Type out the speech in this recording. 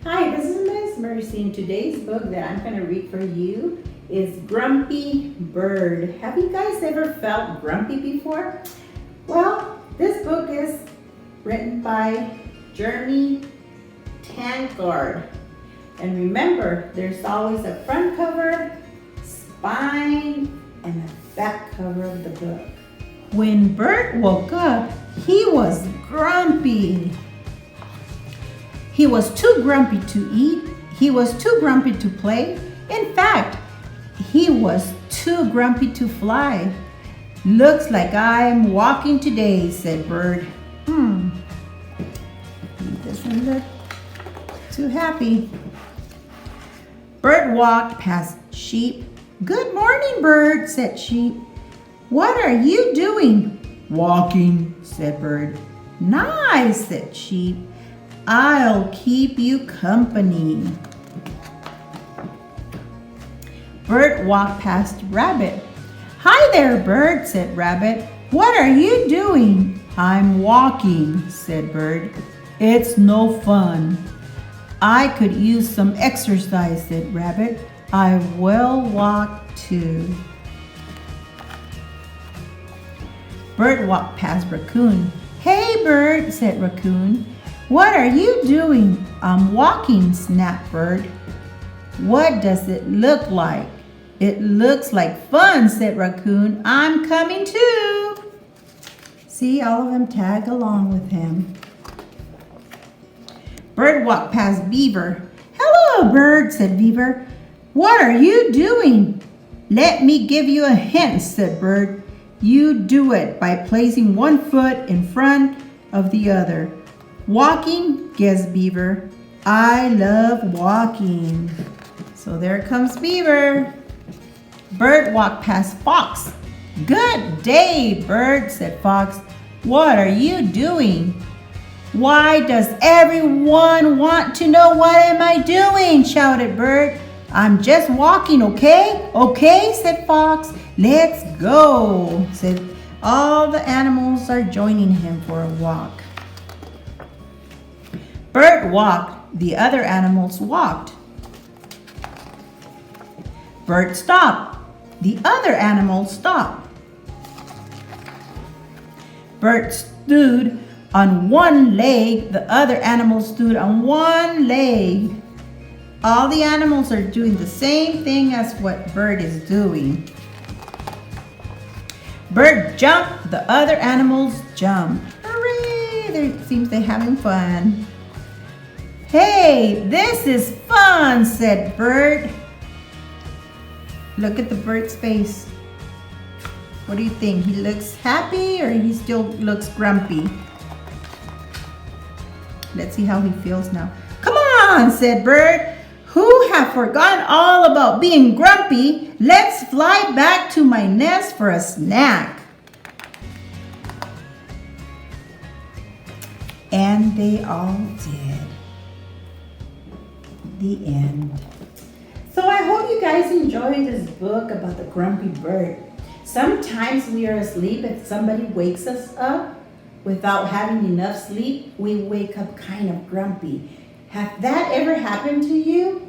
Hi, this is Miss Mercy, and today's book that I'm going to read for you is Grumpy Bird. Have you guys ever felt grumpy before? Well, this book is written by Jeremy Tankard. And remember, there's always a front cover, spine, and a back cover of the book. When Bert woke up, he was grumpy. He was too grumpy to eat. He was too grumpy to play. In fact, he was too grumpy to fly. Looks like I'm walking today, said Bert. He doesn't look too happy. Bert walked past Sheep. Good morning, Bert, said Sheep. What are you doing? Walking, said Bert. Nice, said Sheep. I'll keep you company. Bert walked past Rabbit. Hi there, Bert, said Rabbit. What are you doing? I'm walking, said Bert. It's no fun. I could use some exercise, said Rabbit. I will walk too. Bert walked past Raccoon. Hey, Bert, said Raccoon. What are you doing? I'm walking, snapped Bert. What does it look like? It looks like fun, said Raccoon. I'm coming too. See, all of them tag along with him. Bert walked past Beaver. Hello, Bert, said Beaver. What are you doing? Let me give you a hint, said Bert. You do it by placing one foot in front of the other. Walking, guessed Beaver. I love walking. So there comes Beaver. Bert walked past Fox. Good day, Bert, said Fox. What are you doing? Why does everyone want to know what am I doing? Shouted Bert. I'm just walking, okay? Okay, said Fox. Let's go, said all the animals are joining him for a walk. Bert walked, the other animals walked. Bert stopped, the other animals stopped. Bert stood on one leg, the other animals stood on one leg. All the animals are doing the same thing as what Bert is doing. Bert jumped, the other animals jumped. Hooray! It seems they're having fun. Hey, this is fun, said Bert. Look at the bird's face. What do you think? He looks happy or he still looks grumpy? Let's see how he feels now. Come on, said Bert. Who have forgotten all about being grumpy? Let's fly back to my nest for a snack. And they all did. The end. So I hope you guys enjoyed this book about the grumpy bird. Sometimes we are asleep and somebody wakes us up without having enough sleep. We wake up kind of grumpy. Have that ever happened to you?